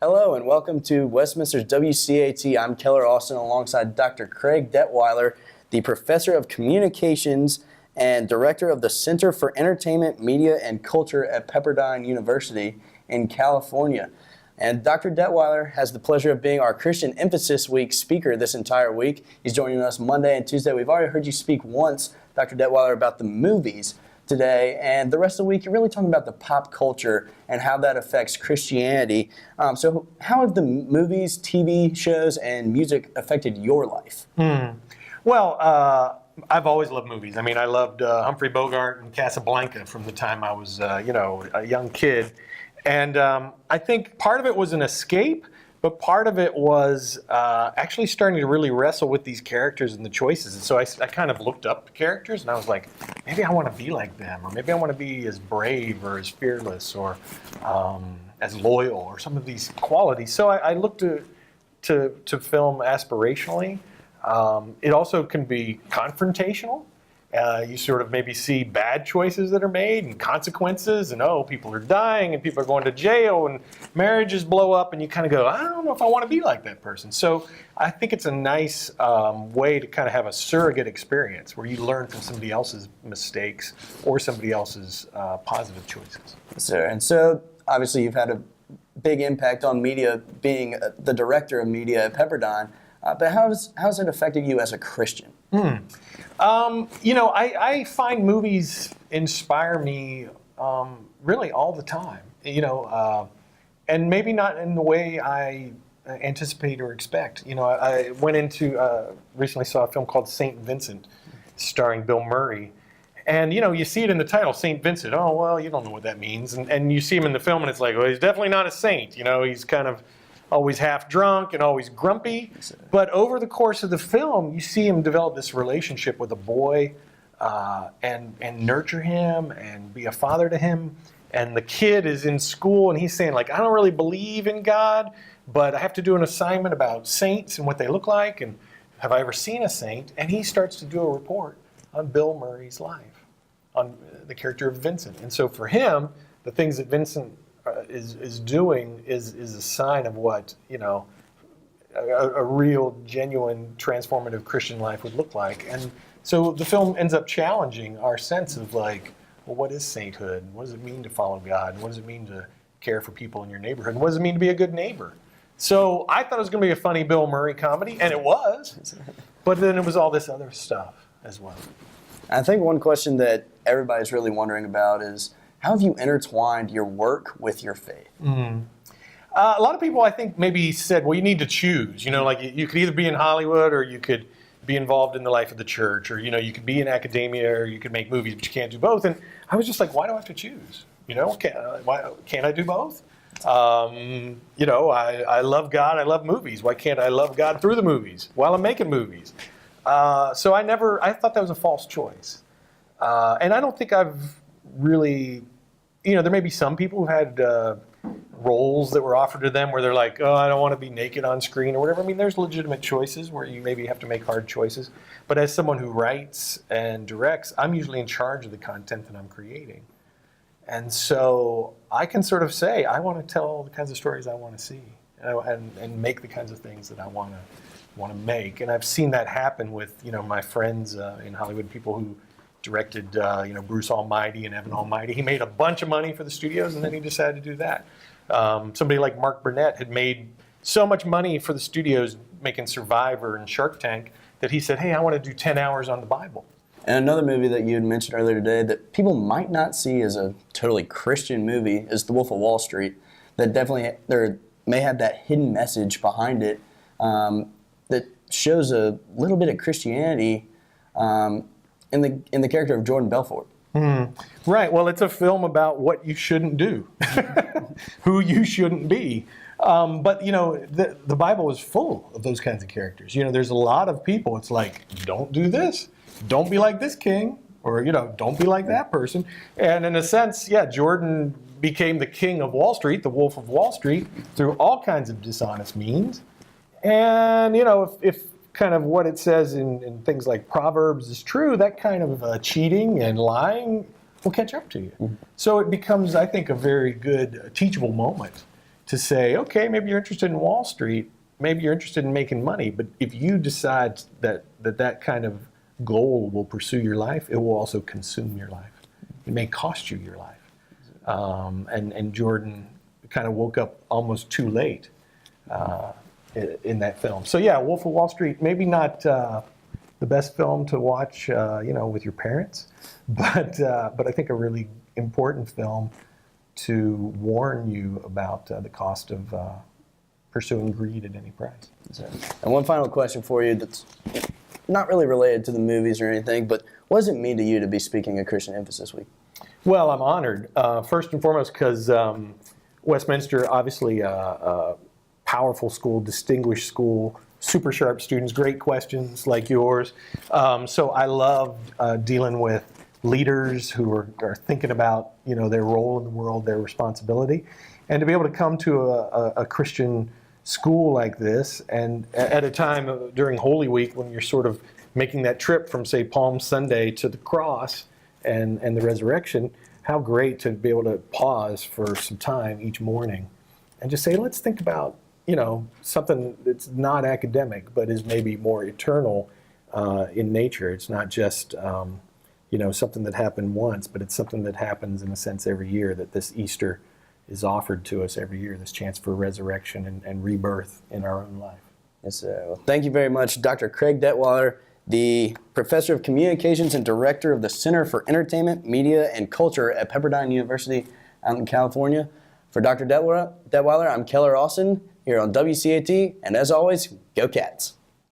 Hello and welcome to Westminster's WCAT. I'm Keller Austin alongside Dr. Craig Detweiler, the Professor of Communications and Director of the Center for Entertainment, Media, and Culture at Pepperdine University in California. And Dr. Detweiler has the pleasure of being our Christian Emphasis Week speaker this entire week. He's joining us Monday and Tuesday. We've already heard you speak once, Dr. Detweiler, about the movies today, and the rest of the week you're really talking about the pop culture and how that affects Christianity. So how have the movies, TV shows, and music affected your life? Well, I've always loved movies. I mean, I loved Humphrey Bogart and Casablanca from the time I was, a young kid. And I think part of it was an escape, but part of it was actually starting to really wrestle with these characters and the choices. And so I kind of looked up the characters and I was like, maybe I want to be like them, or maybe I want to be as brave or as fearless or as loyal or some of these qualities. So I looked to film aspirationally. It also can be confrontational. You sort of maybe see bad choices that are made and consequences, and people are dying and people are going to jail and marriages blow up, and you kind of go, I don't know if I want to be like that person. So I think it's a nice way to kind of have a surrogate experience where you learn from somebody else's mistakes or somebody else's positive choices. Sir, and so obviously you've had a big impact on media being the director of media at Pepperdine, but how has it affected you as a Christian? I find movies inspire me really all the time, and maybe not in the way I anticipate or expect. I went into, recently saw a film called St. Vincent, starring Bill Murray. And, you see it in the title, St. Vincent. Oh, well, you don't know what that means. And you see him in the film and it's like, well, he's definitely not a saint. He's kind of always half drunk and always grumpy. But over the course of the film, you see him develop this relationship with a boy and nurture him and be a father to him. And the kid is in school and he's saying, like, I don't really believe in God, but I have to do an assignment about saints and what they look like. And have I ever seen a saint? And he starts to do a report on Bill Murray's life, on the character of Vincent. And so for him, the things that Vincent is doing is a sign of what a real, genuine, transformative Christian life would look like. And so the film ends up challenging our sense of like, well, what is sainthood? What does it mean to follow God? What does it mean to care for people in your neighborhood? And what does it mean to be a good neighbor? So I thought it was going to be a funny Bill Murray comedy, and it was. But then it was all this other stuff as well. I think one question that everybody's really wondering about is, how have you intertwined your work with your faith? A lot of people, I think, maybe said, well, you need to choose. Like you could either be in Hollywood or you could be involved in the life of the church, or, you could be in academia or you could make movies, but you can't do both. And I was just like, why do I have to choose? Can't I do both? I love God. I love movies. Why can't I love God through the movies while I'm making movies? So I thought that was a false choice. And I don't think I've really, there may be some people who've had roles that were offered to them where they're like, oh, I don't want to be naked on screen or whatever. I mean, there's legitimate choices where you maybe have to make hard choices. But as someone who writes and directs, I'm usually in charge of the content that I'm creating. And so I can sort of say, I want to tell the kinds of stories I want to see and make the kinds of things that I want to make. And I've seen that happen with, my friends in Hollywood, people who directed, Bruce Almighty and Evan Almighty. He made a bunch of money for the studios, and then he decided to do that. Somebody like Mark Burnett had made so much money for the studios making Survivor and Shark Tank that he said, hey, I want to do 10 hours on the Bible. And another movie that you had mentioned earlier today that people might not see as a totally Christian movie is The Wolf of Wall Street, that definitely may have that hidden message behind it that shows a little bit of Christianity in the character of Jordan Belfort. Right. Well, it's a film about what you shouldn't do, who you shouldn't be. But the Bible is full of those kinds of characters. There's a lot of people. It's like, don't do this, don't be like this king, or don't be like that person. And in a sense, Jordan became the king of Wall Street, the Wolf of Wall Street, through all kinds of dishonest means. And if kind of what it says in things like Proverbs is true, that kind of cheating and lying will catch up to you. So it becomes, I think, a very good teachable moment to say, okay, maybe you're interested in Wall Street, maybe you're interested in making money, but if you decide that kind of goal will pursue your life, it will also consume your life. It may cost you your life. And Jordan kind of woke up almost too late in that film. So yeah, Wolf of Wall Street, maybe not the best film to watch, with your parents, but I think a really important film to warn you about the cost of pursuing greed at any price. And one final question for you that's not really related to the movies or anything, but what does it mean to you to be speaking at Christian Emphasis Week? Well, I'm honored, first and foremost, because Westminster, obviously a powerful school, distinguished school, super sharp students, great questions like yours. So I love dealing with leaders who are thinking about their role in the world, their responsibility, and to be able to come to a Christian school like this, and at a time during Holy Week when you're sort of making that trip from, say, Palm Sunday to the cross and the resurrection, how great to be able to pause for some time each morning and just say, let's think about something that's not academic but is maybe more eternal in nature. It's not just something that happened once, but it's something that happens in a sense every year, that this Easter is offered to us every year, this chance for resurrection and rebirth in our own life. Yes, sir. Well, thank you very much, Dr. Craig Detweiler, the Professor of Communications and Director of the Center for Entertainment, Media, and Culture at Pepperdine University out in California. For Dr. Detweiler, I'm Keller Austin here on WCAT, and as always, go Cats!